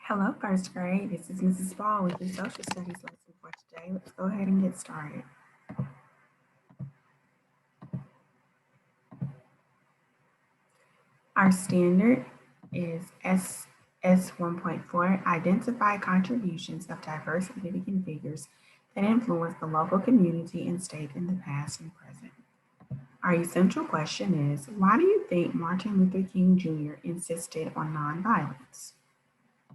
Hello, first grade. This is Mrs. Ball with your social studies lesson for today. Let's go ahead and get started. Our standard is SS 1.4, identify contributions of diverse significant figures that influence the local community and state in the past and present. Our essential question is, why do you think Martin Luther King Jr. insisted on nonviolence?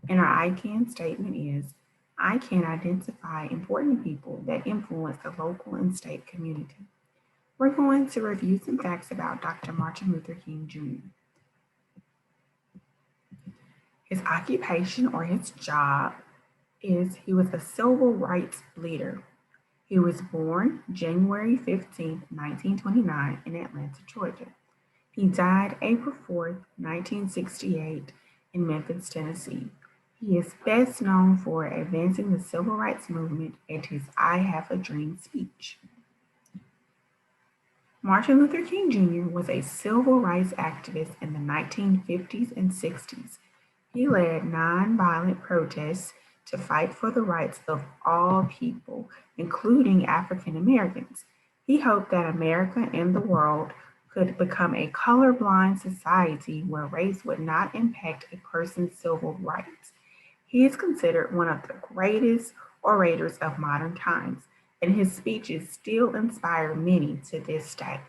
And our I can statement is, I can identify important people that influence the local and state community. We're going to review some facts about Dr. Martin Luther King Jr. His occupation or his job is he was a civil rights leader. He was born January 15, 1929 in Atlanta, Georgia. He died April 4th, 1968 in Memphis, Tennessee. He is best known for advancing the civil rights movement and his I Have a Dream speech. Martin Luther King Jr. was a civil rights activist in the 1950s and 60s. He led nonviolent protests to fight for the rights of all people, including African Americans. He hoped that America and the world could become a colorblind society where race would not impact a person's civil rights. He is considered one of the greatest orators of modern times, and his speeches still inspire many to this day.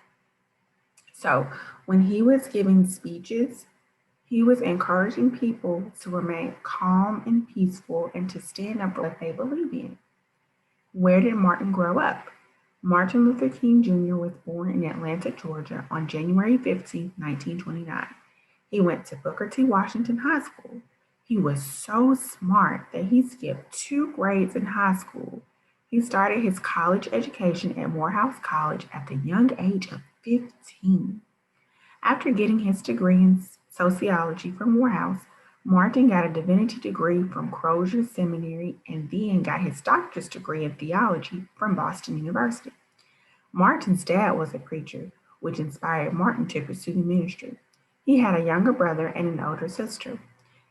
So, when he was giving speeches, he was encouraging people to remain calm and peaceful and to stand up for what they believe in. Where did Martin grow up? Martin Luther King Jr. was born in Atlanta, Georgia on January 15, 1929. He went to Booker T. Washington High School. He was so smart that he skipped 2 grades in high school. He started his college education at Morehouse College at the young age of 15. After getting his degree in sociology from Morehouse, Martin got a divinity degree from Crozer Seminary and then got his doctorate degree in theology from Boston University. Martin's dad was a preacher, which inspired Martin to pursue the ministry. He had a younger brother and an older sister.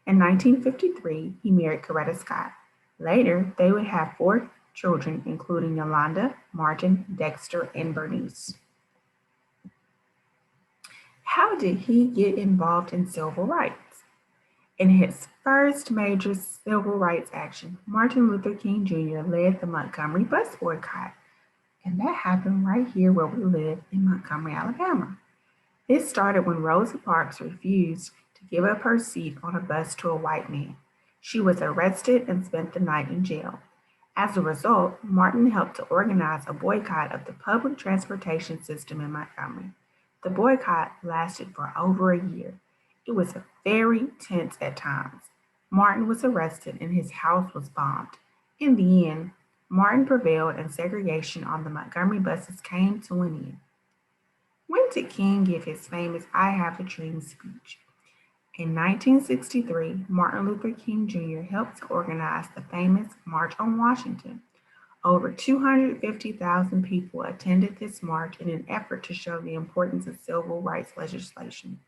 In 1953, he married Coretta Scott. Later, they would have 4 children, including Yolanda, Martin, Dexter, and Bernice. How did he get involved in civil rights? In his first major civil rights action, Martin Luther King Jr. led the Montgomery bus boycott. And that happened right here where we live in Montgomery, Alabama. This started when Rosa Parks refused to give up her seat on a bus to a white man. She was arrested and spent the night in jail. As a result, Martin helped to organize a boycott of the public transportation system in Montgomery. The boycott lasted for over a year. It was very tense at times. Martin was arrested and his house was bombed. In the end, Martin prevailed and segregation on the Montgomery buses came to an end. When did King give his famous I Have a Dream speech? In 1963, Martin Luther King Jr. helped to organize the famous March on Washington. Over 250,000 people attended this march in an effort to show the importance of civil rights legislation.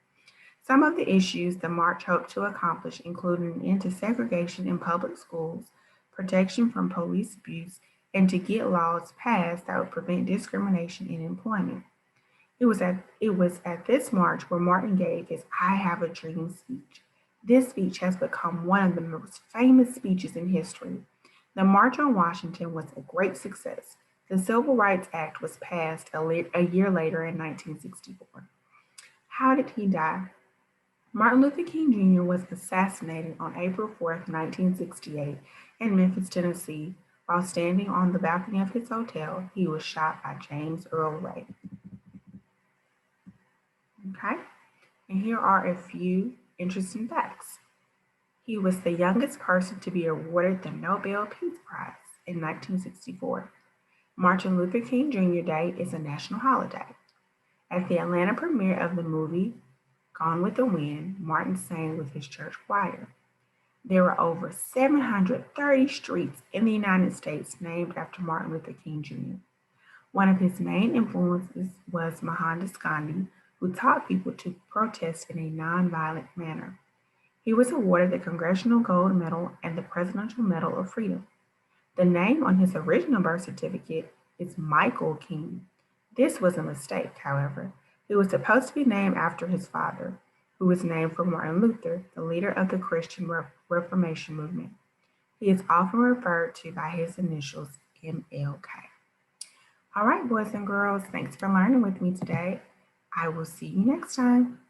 Some of the issues the march hoped to accomplish included an end to segregation in public schools, protection from police abuse, and to get laws passed that would prevent discrimination in employment. It was at this march where Martin gave his I Have a Dream speech. This speech has become one of the most famous speeches in history. The March on Washington was a great success. The Civil Rights Act was passed a year later in 1964. How did he die? Martin Luther King Jr. was assassinated on April 4th, 1968, in Memphis, Tennessee. While standing on the balcony of his hotel, he was shot by James Earl Ray. Okay, and here are a few interesting facts. He was the youngest person to be awarded the Nobel Peace Prize in 1964. Martin Luther King Jr. Day is a national holiday. At the Atlanta premiere of the movie Gone with the Wind, Martin sang with his church choir. There were over 730 streets in the United States named after Martin Luther King Jr. One of his main influences was Mohandas Gandhi, who taught people to protest in a nonviolent manner. He was awarded the Congressional Gold Medal and the Presidential Medal of Freedom. The name on his original birth certificate is Michael King. This was a mistake, however. He was supposed to be named after his father, who was named for Martin Luther, the leader of the Christian Reformation movement. He is often referred to by his initials MLK. All right, boys and girls, thanks for learning with me today. I will see you next time.